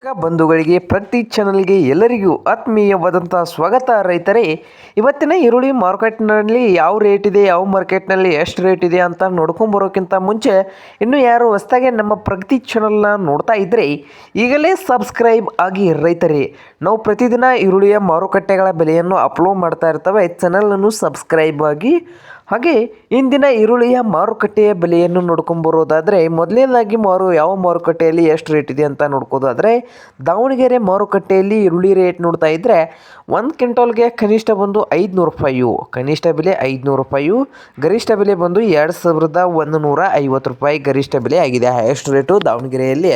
ಬಂಧುಗಳಿಗೆ ಪ್ರತಿ ಚಾನಲ್ಗೆ ಎಲ್ಲರಿಗೂ ಆತ್ಮೀಯವಾದಂಥ ಸ್ವಾಗತ. ರೈತರೇ, ಇವತ್ತಿನ ಈರುಳ್ಳಿ ಮಾರ್ಕೆಟ್ನಲ್ಲಿ ಯಾವ ರೇಟ್ ಇದೆ, ಯಾವ ಮಾರ್ಕೆಟ್ನಲ್ಲಿ ಎಷ್ಟು ರೇಟ್ ಇದೆ ಅಂತ ನೋಡ್ಕೊಂಬರೋಕ್ಕಿಂತ ಮುಂಚೆ ಇನ್ನೂ ಯಾರು ಹೊಸದಾಗಿ ನಮ್ಮ ಪ್ರಗತಿ ಚಾನಲ್ನ ನೋಡ್ತಾ ಇದ್ದರೆ ಈಗಲೇ ಸಬ್ಸ್ಕ್ರೈಬ್ ಆಗಿ. ರೈತರೇ, ನಾವು ಪ್ರತಿದಿನ ಈರುಳ್ಳಿಯ ಮಾರುಕಟ್ಟೆಗಳ ಬೆಲೆಯನ್ನು ಅಪ್ಲೋಡ್ ಮಾಡ್ತಾ ಇರ್ತವೆ, ಚಾನಲನ್ನು ಸಬ್ಸ್ಕ್ರೈಬ್ ಆಗಿ. ಹಾಗೆ ಇಂದಿನ ಈರುಳ್ಳಿಯ ಮಾರುಕಟ್ಟೆಯ ಬೆಲೆಯನ್ನು ನೋಡ್ಕೊಂಬರೋದಾದರೆ ಮೊದಲನೇದಾಗಿ ಯಾವ ಮಾರುಕಟ್ಟೆಯಲ್ಲಿ ಎಷ್ಟು ರೇಟ್ ಇದೆ ಅಂತ ನೋಡ್ಕೋದಾದರೆ ದಾವಣಗೆರೆ ಮಾರುಕಟ್ಟೆಯಲ್ಲಿ ಈರುಳ್ಳಿ ರೇಟ್ ನೋಡ್ತಾ ಇದ್ದರೆ 1 ಕ್ವಿಂಟಲ್ಗೆ ಕನಿಷ್ಠ ಬಂದು 500 ರೂಪಾಯಿ, ಕನಿಷ್ಠ ಬೆಲೆ 500 ರೂಪಾಯಿ, ಗರಿಷ್ಠ ಬೆಲೆ ಬಂದು 2150 ರೂಪಾಯಿ ಗರಿಷ್ಠ ಬೆಲೆ ಆಗಿದೆ. ಹೈಯೆಸ್ಟ್ ರೇಟು ದಾವಣಗೆರೆಯಲ್ಲಿ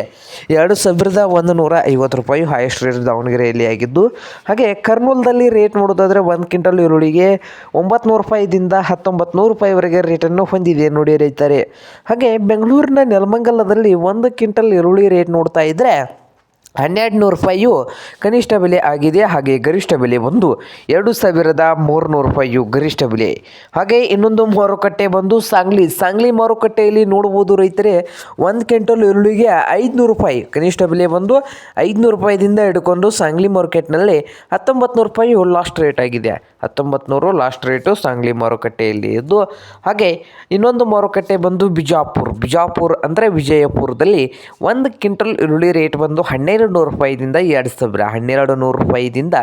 2150 ರೂಪಾಯಿ ಹೈಯೆಸ್ಟ್ ರೇಟ್ ದಾವಣಗೆರೆಯಲ್ಲಿ ಆಗಿದ್ದು. ಹಾಗೆ ಕರ್ನೂಲ್ದಲ್ಲಿ ರೇಟ್ ನೋಡೋದಾದರೆ 1 ಕ್ವಿಂಟಲ್ ಈರುಳ್ಳಿಗೆ 900 ರೂಪಾಯಿದಿಂದ 1900 ರೂಪಾಯಿವರೆಗೆ ರೇಟನ್ನು ಹೊಂದಿದೆ ನೋಡಿ ರೈತರೆ. ಹಾಗೆ ಬೆಂಗಳೂರಿನ ನೆಲಮಂಗಲದಲ್ಲಿ 1 ಕ್ವಿಂಟಲ್ ಈರುಳ್ಳಿ ರೇಟ್ ನೋಡ್ತಾ ಇದ್ದರೆ 1200 ರೂಪಾಯಿಯು ಕನಿಷ್ಠ ಬೆಲೆ ಆಗಿದೆ. ಹಾಗೆ ಗರಿಷ್ಠ ಬೆಲೆ ಬಂದು 2300 ರೂಪಾಯಿಯು ಗರಿಷ್ಠ ಬೆಲೆ. ಹಾಗೆ ಇನ್ನೊಂದು ಮಾರುಕಟ್ಟೆ ಬಂದು ಸಾಂಗ್ಲಿ ಮಾರುಕಟ್ಟೆಯಲ್ಲಿ ನೋಡ್ಬೋದು ರೈತರೆ, 1 ಕ್ವಿಂಟಲ್ ಈರುಳ್ಳಿಗೆ 500 ರೂಪಾಯಿ, ಕನಿಷ್ಠ ಬೆಲೆ ಬಂದು 500 ರೂಪಾಯಿದಿಂದ ಹಿಡ್ಕೊಂಡು ಸಾಂಗ್ಲಿ ಮಾರ್ಕೆಟ್ನಲ್ಲಿ 1900 ರೂಪಾಯಿ ಲಾಸ್ಟ್ ರೇಟ್ ಆಗಿದೆ. 1900 ಲಾಸ್ಟ್ ರೇಟು ಸಾಂಗ್ಲಿ ಮಾರುಕಟ್ಟೆಯಲ್ಲಿ ಇದ್ದು. ಹಾಗೆ ಇನ್ನೊಂದು ಮಾರುಕಟ್ಟೆ ಬಂದು ಬಿಜಾಪುರ ಅಂದರೆ ವಿಜಯಪುರದಲ್ಲಿ 1 ಕ್ವಿಂಟಲ್ ಈರುಳ್ಳಿ ರೇಟ್ ಬಂದು 1200 ರೂಪಾಯಿದಿಂದ 1200 ರೂಪಾಯಿದಿಂದ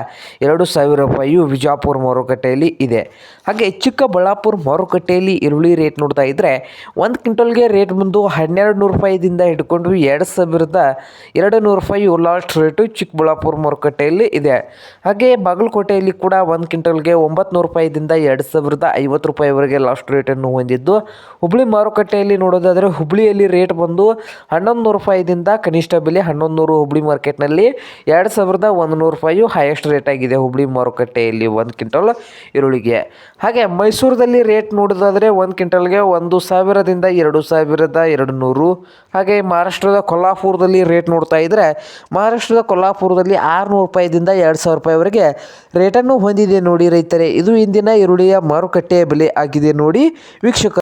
2000 ರೂಪಾಯಿಯು ವಿಜಾಪುರ ಮಾರುಕಟ್ಟೆಯಲ್ಲಿ ಇದೆ. ಹಾಗೆ ಚಿಕ್ಕಬಳ್ಳಾಪುರ ಮಾರುಕಟ್ಟೆಯಲ್ಲಿ ಈರುಳ್ಳಿ ರೇಟ್ ನೋಡ್ತಾ ಇದ್ದರೆ 1 ಕ್ವಿಂಟಲ್ಗೆ ರೇಟ್ ಬಂದು 1200 ರೂಪಾಯಿದಿಂದ ಹಿಡ್ಕೊಂಡು 2200 ರೂಪಾಯಿ ಲಾಸ್ಟ್ ರೇಟು ಚಿಕ್ಕಬಳ್ಳಾಪುರ ಮಾರುಕಟ್ಟೆಯಲ್ಲಿ ಇದೆ. ಹಾಗೆ ಬಾಗಲಕೋಟೆಯಲ್ಲಿ ಕೂಡ 1 ಕ್ವಿಂಟಲ್ಗೆ 900 ರೂಪಾಯಿದಿಂದ 2050 ರೂಪಾಯಿವರೆಗೆ ಲಾಸ್ಟ್ ರೇಟನ್ನು ಹೊಂದಿದ್ದು. ಹುಬ್ಳಿ ಮಾರುಕಟ್ಟೆಯಲ್ಲಿ ನೋಡೋದಾದರೆ ಹುಬ್ಳಿಯಲ್ಲಿ ರೇಟ್ ಬಂದು 1100 ರೂಪಾಯಿದಿಂದ ಕನಿಷ್ಠ ಬೆಲೆ 1100 ಹುಬ್ಳಿ ಮಾರ್ಕೆಟ್ನಲ್ಲಿ 2100 ರೂಪಾಯಿ ಹೈಯೆಸ್ಟ್ ರೇಟ್ ಆಗಿದೆ ಹುಬ್ಳಿ ಮಾರುಕಟ್ಟೆಯಲ್ಲಿ 1 ಕ್ವಿಂಟಲ್ ಈರುಳ್ಳಿಗೆ. ಹಾಗೆ ಮೈಸೂರಲ್ಲಿ ರೇಟ್ ನೋಡೋದಾದರೆ 1 ಕ್ವಿಂಟಲ್ಗೆ 1000ದಿಂದ 2200. ಹಾಗೆ ಮಹಾರಾಷ್ಟ್ರದ ಕೊಲ್ಹಾಪುರದಲ್ಲಿ ರೇಟ್ ನೋಡ್ತಾ ಇದ್ದರೆ ಮಹಾರಾಷ್ಟ್ರದ ಕೊಲ್ಹಾಪುರದಲ್ಲಿ 600 ರೂಪಾಯಿದಿಂದ 2000 ರೂಪಾಯಿವರೆಗೆ ರೇಟನ್ನು ಹೊಂದಿದೆ ನೋಡಿ ರೈತರೆ. ಇದು ಇಂದಿನ ಈರುಳ್ಳಿಯ ಮಾರುಕಟ್ಟೆಯ ಬೆಲೆ ಆಗಿದೆ ನೋಡಿ ವೀಕ್ಷಕ.